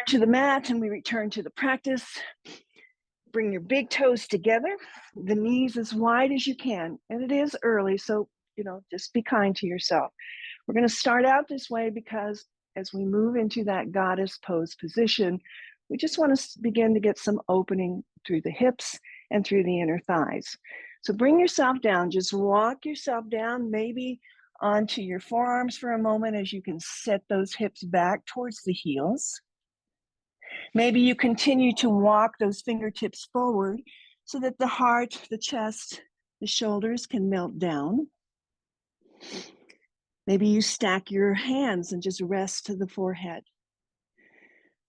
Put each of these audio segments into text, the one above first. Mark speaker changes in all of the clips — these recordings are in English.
Speaker 1: to the mat and we return to the practice. Bring your big toes together, the knees as wide as you can. And it is early, so, just be kind to yourself. We're going to start out this way because as we move into that goddess pose position, we just want to begin to get some opening through the hips and through the inner thighs. So bring yourself down, just walk yourself down, maybe onto your forearms for a moment as you can set those hips back towards the heels. Maybe you continue to walk those fingertips forward so that the heart, the chest, the shoulders can melt down. Maybe you stack your hands and just rest to the forehead.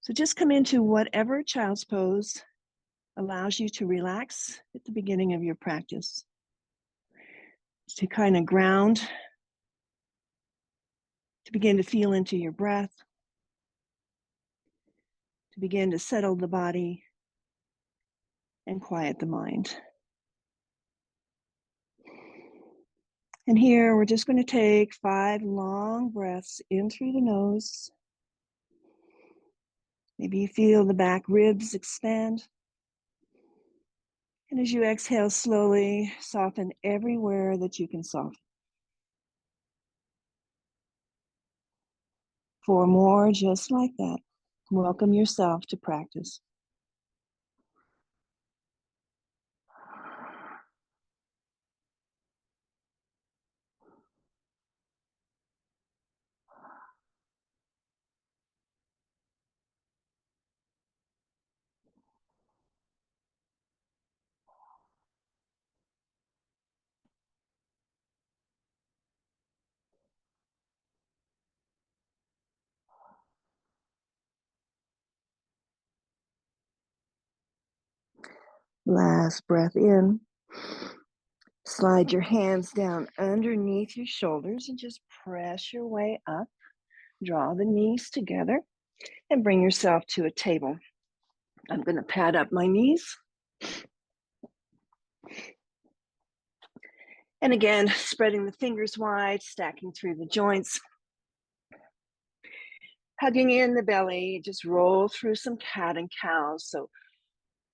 Speaker 1: So just come into whatever child's pose allows you to relax at the beginning of your practice. To kind of ground, to begin to feel into your breath, to begin to settle the body and quiet the mind. And here we're just going to take 5 long breaths in through the nose. Maybe you feel the back ribs expand. And as you exhale slowly, soften everywhere that you can soften. 4 more just like that. Welcome yourself to practice. Last breath in. Slide your hands down underneath your shoulders and just press your way up. Draw the knees together and bring yourself to a table. I'm going to pad up my knees. And again, spreading the fingers wide, stacking through the joints. Hugging in the belly, just roll through some cat and cow. So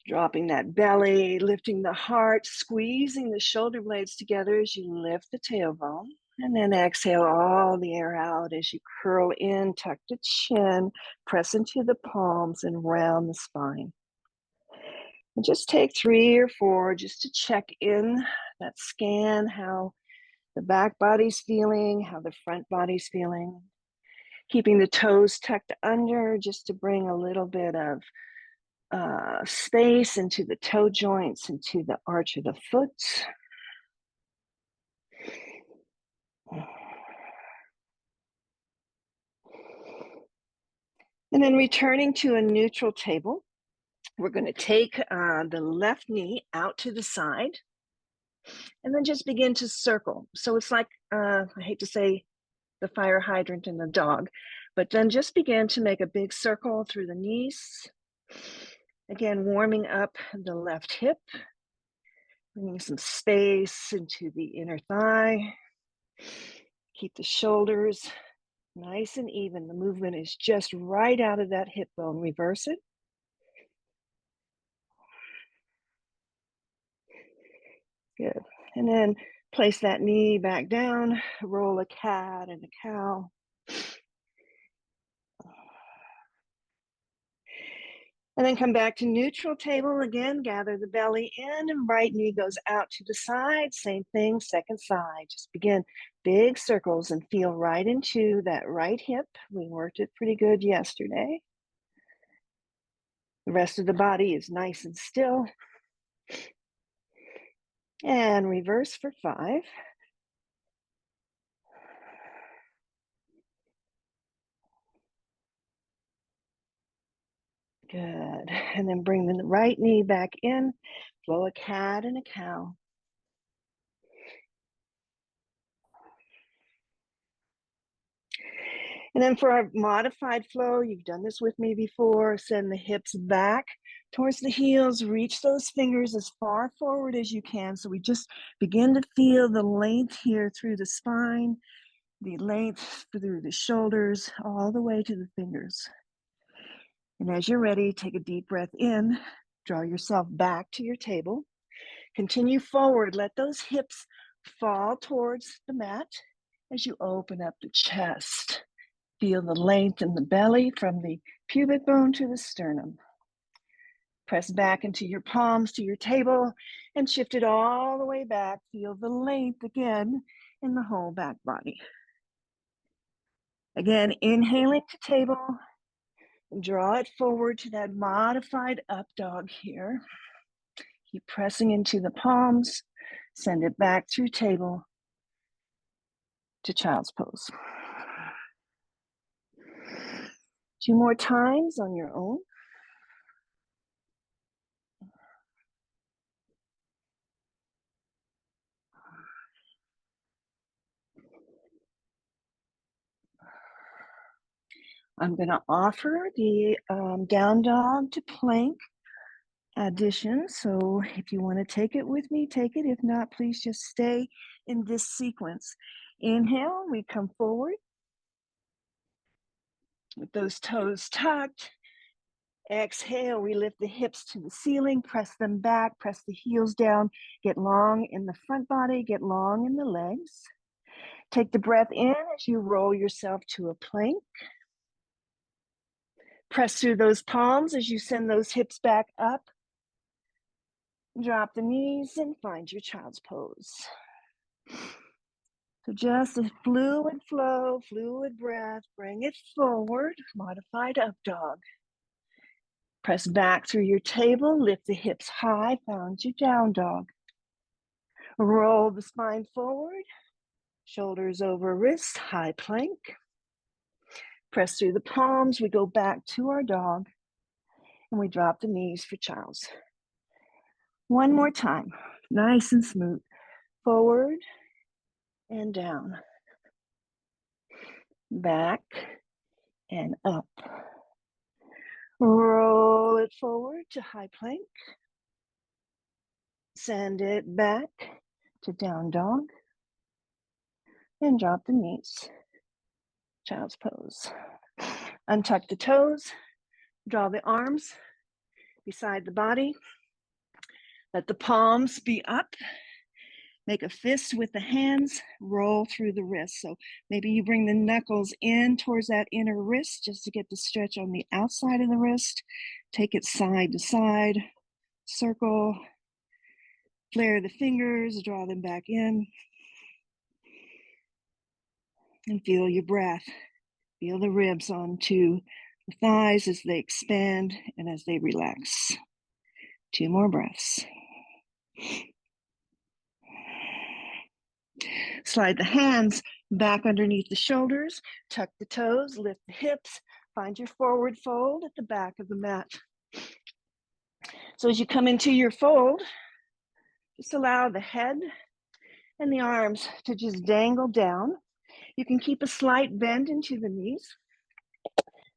Speaker 1: dropping that belly, lifting the heart, squeezing the shoulder blades together as you lift the tailbone. And then exhale all the air out as you curl in, tuck the chin, press into the palms and round the spine. And just take 3 or 4 just to check in, that scan, how the back body's feeling, how the front body's feeling. Keeping the toes tucked under just to bring a little bit of space into the toe joints, into the arch of the foot. And then returning to a neutral table, we're going to take the left knee out to the side and then just begin to circle. So it's like, I hate to say the fire hydrant and the dog, but then just begin to make a big circle through the knees. Again, warming up the left hip, bringing some space into the inner thigh. Keep the shoulders nice and even. The movement is just right out of that hip bone. Reverse it. Good. And then place that knee back down, roll a cat and a cow. And then come back to neutral table again, gather the belly in and right knee goes out to the side. Same thing, second side. Just begin big circles and feel right into that right hip. We worked it pretty good yesterday. The rest of the body is nice and still. And reverse for 5. Good. And then bring the right knee back in, flow a cat and a cow. And then for our modified flow, you've done this with me before, send the hips back towards the heels, reach those fingers as far forward as you can. So we just begin to feel the length here through the spine, the length through the shoulders, all the way to the fingers. And as you're ready, take a deep breath in, draw yourself back to your table. Continue forward, let those hips fall towards the mat as you open up the chest. Feel the length in the belly from the pubic bone to the sternum. Press back into your palms to your table and shift it all the way back. Feel the length again in the whole back body. Again, inhaling to table. Draw it forward to that modified up dog here. Keep pressing into the palms. Send it back through table to child's pose. 2 more times on your own. I'm going to offer the down dog to plank addition. So if you want to take it with me, take it. If not, please just stay in this sequence. Inhale, we come forward with those toes tucked. Exhale, we lift the hips to the ceiling, press them back, press the heels down, get long in the front body, get long in the legs. Take the breath in as you roll yourself to a plank. Press through those palms as you send those hips back up. Drop the knees and find your child's pose. So just a fluid flow, fluid breath, bring it forward, modified up dog. Press back through your table, lift the hips high, found your down dog. Roll the spine forward, shoulders over wrists, high plank. Press through the palms, we go back to our dog, and we drop the knees for child's. One more time, nice and smooth. Forward and down. Back and up. Roll it forward to high plank. Send it back to down dog. And drop the knees. Child's pose. Untuck the toes. Draw the arms beside the body. Let the palms be up. Make a fist with the hands. Roll through the wrists. So maybe you bring the knuckles in towards that inner wrist just to get the stretch on the outside of the wrist. Take it side to side. Circle. Flare the fingers. Draw them back in. And feel your breath. Feel the ribs onto the thighs as they expand and as they relax. 2 more breaths. Slide the hands back underneath the shoulders, tuck the toes, lift the hips, find your forward fold at the back of the mat. So as you come into your fold, just allow the head and the arms to just dangle down. You can keep a slight bend into the knees,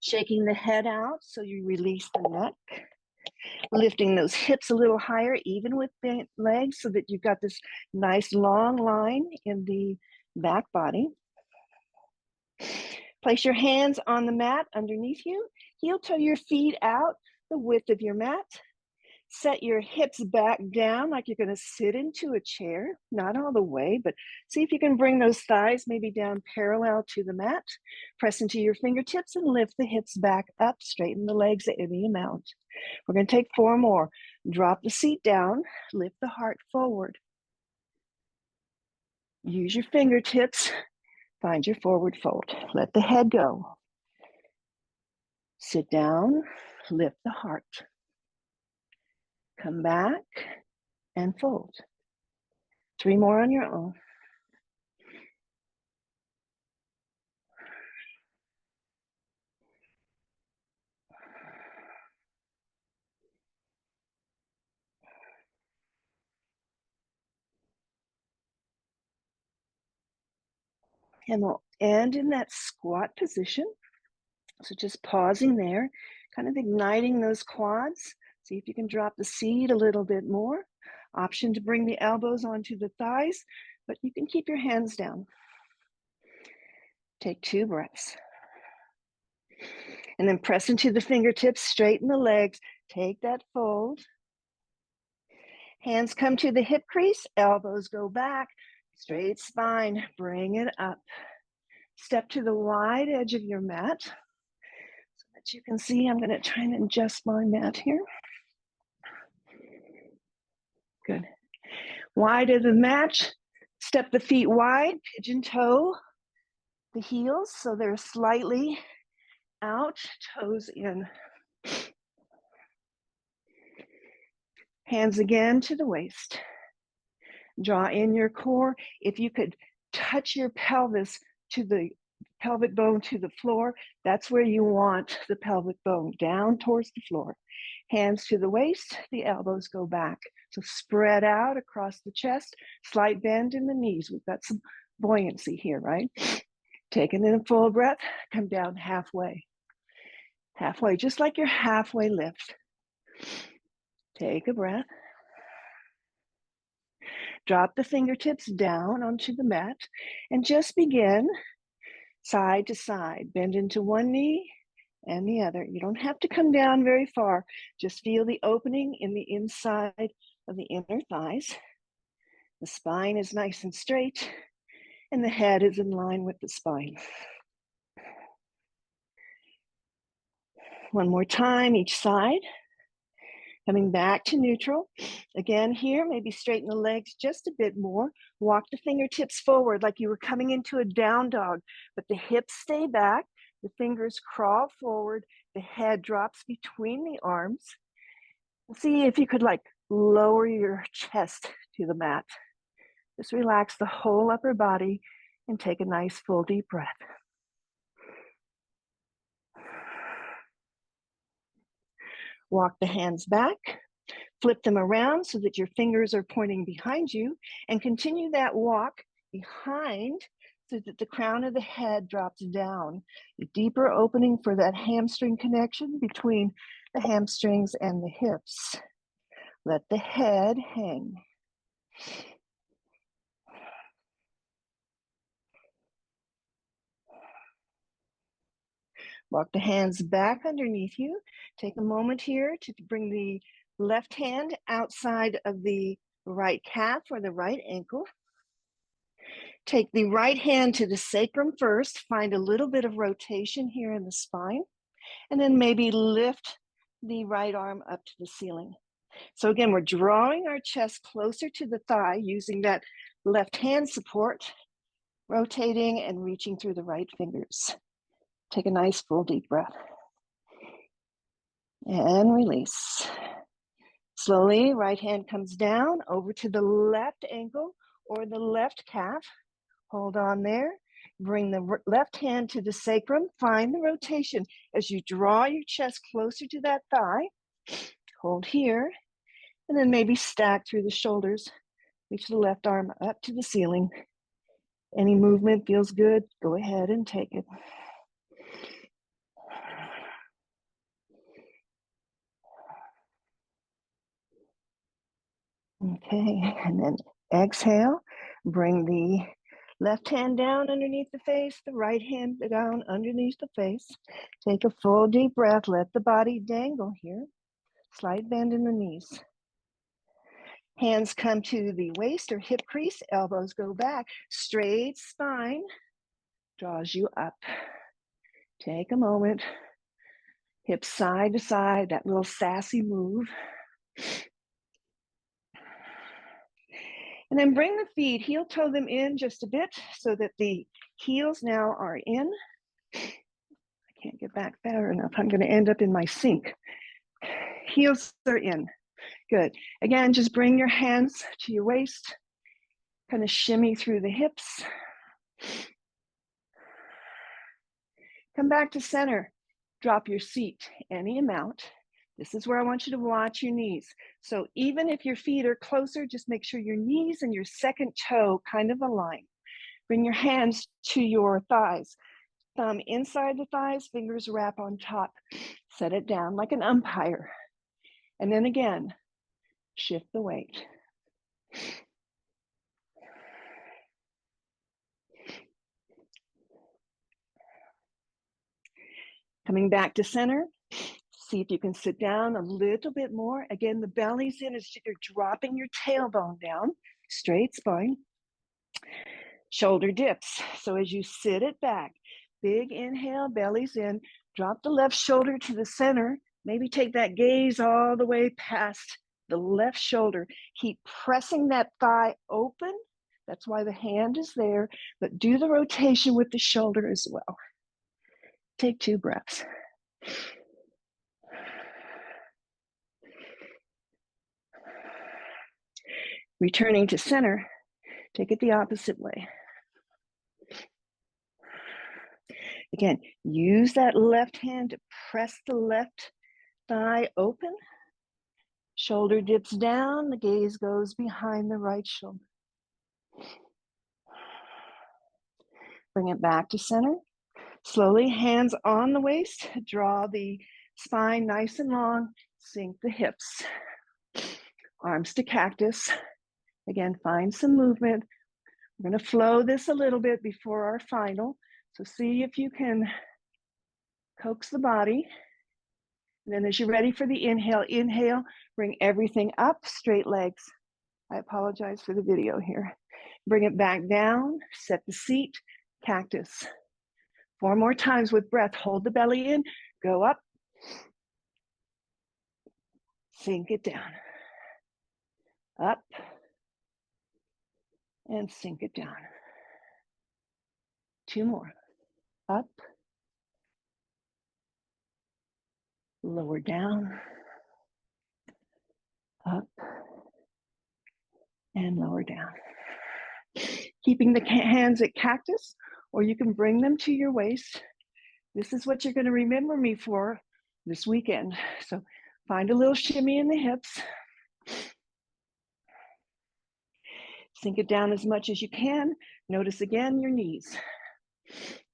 Speaker 1: shaking the head out so you release the neck. Lifting those hips a little higher, even with bent legs, so that you've got this nice long line in the back body. Place your hands on the mat underneath you. Heel toe your feet out the width of your mat. Set your hips back down like you're going to sit into a chair, not all the way, but see if you can bring those thighs maybe down parallel to the mat. Press into your fingertips and lift the hips back up, straighten the legs any amount. We're going to take 4 more. Drop the seat down, lift the heart forward. Use your fingertips, find your forward fold. Let the head go. Sit down, lift the heart. Come back and fold. 3 more on your own. And we'll end in that squat position. So just pausing there, kind of igniting those quads. See if you can drop the seat a little bit more. Option to bring the elbows onto the thighs, but you can keep your hands down. Take 2 breaths. And then press into the fingertips, straighten the legs, take that fold. Hands come to the hip crease, elbows go back, straight spine, bring it up. Step to the wide edge of your mat so that you can see. I'm going to try and adjust my mat here. Good. Wide of the mat, step the feet wide, pigeon toe the heels so they're slightly out, toes in. Hands again to the waist. Draw in your core. If you could touch your pelvis to the pelvic bone to the floor, that's where you want the pelvic bone, down towards the floor. Hands to the waist, the elbows go back. So spread out across the chest, slight bend in the knees. We've got some buoyancy here, right? Taking in a full breath, come down halfway. Halfway, just like your halfway lift. Take a breath. Drop the fingertips down onto the mat and just begin side to side. Bend into one knee and the other. You don't have to come down very far. Just feel the opening in the inside of the inner thighs. The spine is nice and straight and the head is in line with the spine. One more time, each side. Coming back to neutral. Again here, maybe straighten the legs just a bit more. Walk the fingertips forward like you were coming into a down dog, but the hips stay back, the fingers crawl forward, the head drops between the arms. See if you could like lower your chest to the mat. Just relax the whole upper body and take a nice full deep breath. Walk the hands back. Flip them around so that your fingers are pointing behind you and continue that walk behind so that the crown of the head drops down. A deeper opening for that hamstring connection between the hamstrings and the hips. Let the head hang. Walk the hands back underneath you. Take a moment here to bring the left hand outside of the right calf or the right ankle. Take the right hand to the sacrum first. Find a little bit of rotation here in the spine. And then maybe lift the right arm up to the ceiling. So again, we're drawing our chest closer to the thigh using that left hand support, rotating and reaching through the right fingers. Take a nice full deep breath. And release. Slowly, right hand comes down over to the left ankle or the left calf. Hold on there. Bring the left hand to the sacrum. Find the rotation as you draw your chest closer to that thigh. Hold here. And then maybe stack through the shoulders. Reach the left arm up to the ceiling. Any movement feels good, go ahead and take it. Okay, and then exhale. Bring the left hand down underneath the face, the right hand down underneath the face. Take a full deep breath. Let the body dangle here. Slight bend in the knees. Hands come to the waist or hip crease. Elbows go back. Straight spine draws you up. Take a moment. Hips side to side, that little sassy move. And then bring the feet, heel toe them in just a bit so that the heels now are in. I can't get back far enough. I'm going to end up in my sink. Heels are in. Good. Again, just bring your hands to your waist. Kind of shimmy through the hips. Come back to center. Drop your seat any amount. This is where I want you to watch your knees. So even if your feet are closer, just make sure your knees and your second toe kind of align. Bring your hands to your thighs. Thumb inside the thighs, fingers wrap on top. Set it down like an umpire. And then again, shift the weight. Coming back to center, see if you can sit down a little bit more. Again, the belly's in as you're dropping your tailbone down, straight spine. Shoulder dips. So as you sit it back, big inhale, belly's in, drop the left shoulder to the center. Maybe take that gaze all the way past the left shoulder. Keep pressing that thigh open. That's why the hand is there, but do the rotation with the shoulder as well. Take 2 breaths. Returning to center, take it the opposite way. Again, use that left hand to press the left thigh open. Shoulder dips down, the gaze goes behind the right shoulder. Bring it back to center. Slowly, hands on the waist, draw the spine nice and long, sink the hips. Arms to cactus. Again, find some movement. We're going to flow this a little bit before our final. So see if you can coax the body. And then as you're ready for the inhale, inhale, bring everything up, straight legs. I apologize for the video here. Bring it back down, set the seat, cactus. 4 more times with breath. Hold the belly in, go up, sink it down. Up, and sink it down. 2 more. Up, lower down, up, and lower down. Keeping the hands at cactus, or you can bring them to your waist. This is what you're going to remember me for this weekend. So find a little shimmy in the hips. Sink it down as much as you can. Notice again your knees.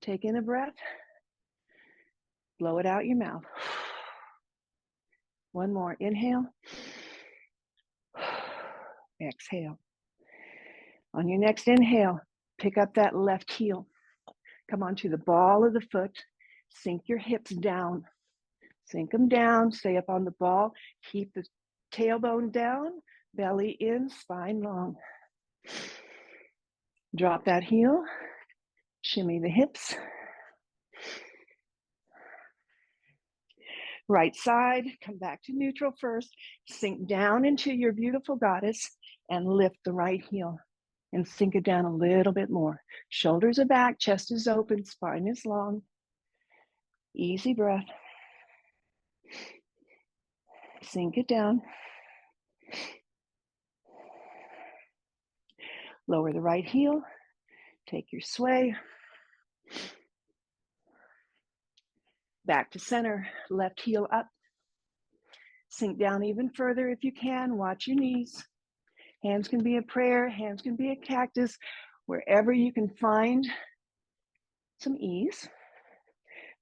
Speaker 1: Take in a breath. Blow it out your mouth. 1 more. Inhale. Exhale. On your next inhale, pick up that left heel. Come onto the ball of the foot. Sink your hips down. Sink them down. Stay up on the ball. Keep the tailbone down. Belly in. Spine long. Drop that heel. Shimmy the hips. Right side. Come back to neutral first. Sink down into your beautiful goddess and lift the right heel. And sink it down a little bit more. Shoulders are back, chest is open, spine is long. Easy breath. Sink it down. Lower the right heel. Take your sway. Back to center, left heel up. Sink down even further if you can. Watch your knees. Hands can be a prayer, hands can be a cactus, wherever you can find some ease.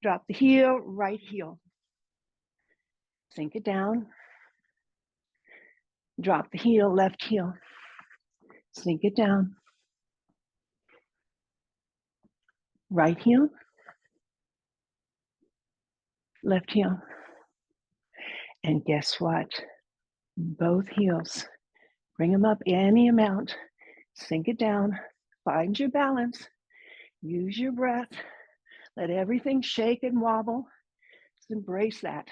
Speaker 1: Drop the heel, right heel. Sink it down. Drop the heel, left heel. Sink it down. Right heel. Left heel. And guess what? Both heels. Bring them up any amount. Sink it down. Find your balance. Use your breath. Let everything shake and wobble. Just embrace that.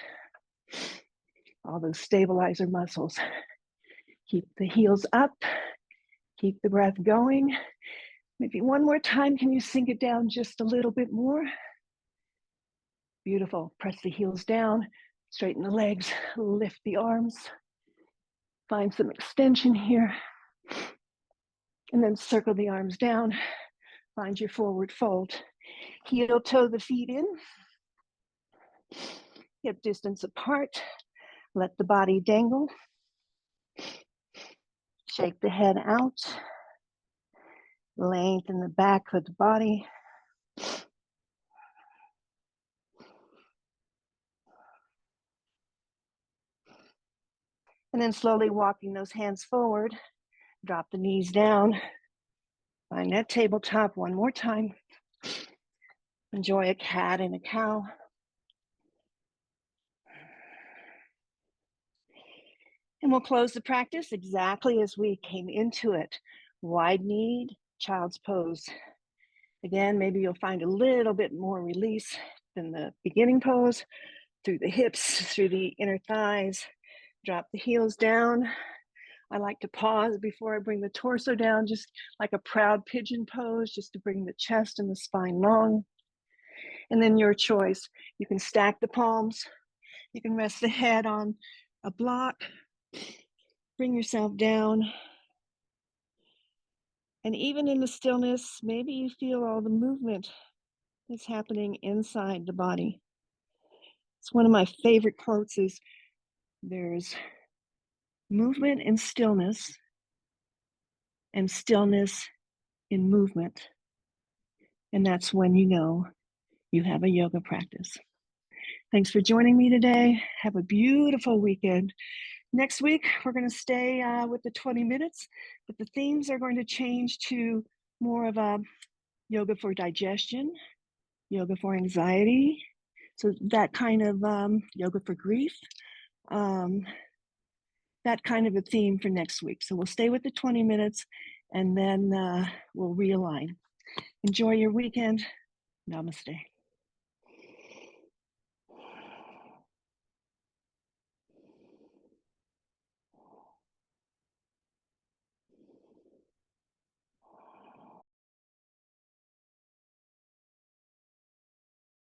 Speaker 1: All those stabilizer muscles. Keep the heels up. Keep the breath going. Maybe 1 more time. Can you sink it down just a little bit more? Beautiful. Press the heels down. Straighten the legs. Lift the arms. Find some extension here. And then circle the arms down. Find your forward fold. Heel toe the feet in. Hip distance apart. Let the body dangle. Shake the head out. Lengthen the back of the body. And then slowly walking those hands forward. Drop the knees down. Find that tabletop 1 more time. Enjoy a cat and a cow. And we'll close the practice exactly as we came into it. Wide kneed, child's pose. Again, maybe you'll find a little bit more release than the beginning pose, through the hips, through the inner thighs. Drop the heels down. I like to pause before I bring the torso down, just like a proud pigeon pose, just to bring the chest and the spine long. And then your choice. You can stack the palms. You can rest the head on a block. Bring yourself down. And even in the stillness, maybe you feel all the movement that's happening inside the body. It's one of my favorite quotes is, there's movement in stillness and stillness in movement. And that's when you know you have a yoga practice. Thanks for joining me today. Have a beautiful weekend. Next week, we're going to stay with the 20 minutes, but the themes are going to change to more of a yoga for digestion, yoga for anxiety. So that kind of yoga for grief, that kind of a theme for next week. So we'll stay with the 20 minutes and then we'll realign. Enjoy your weekend. Namaste.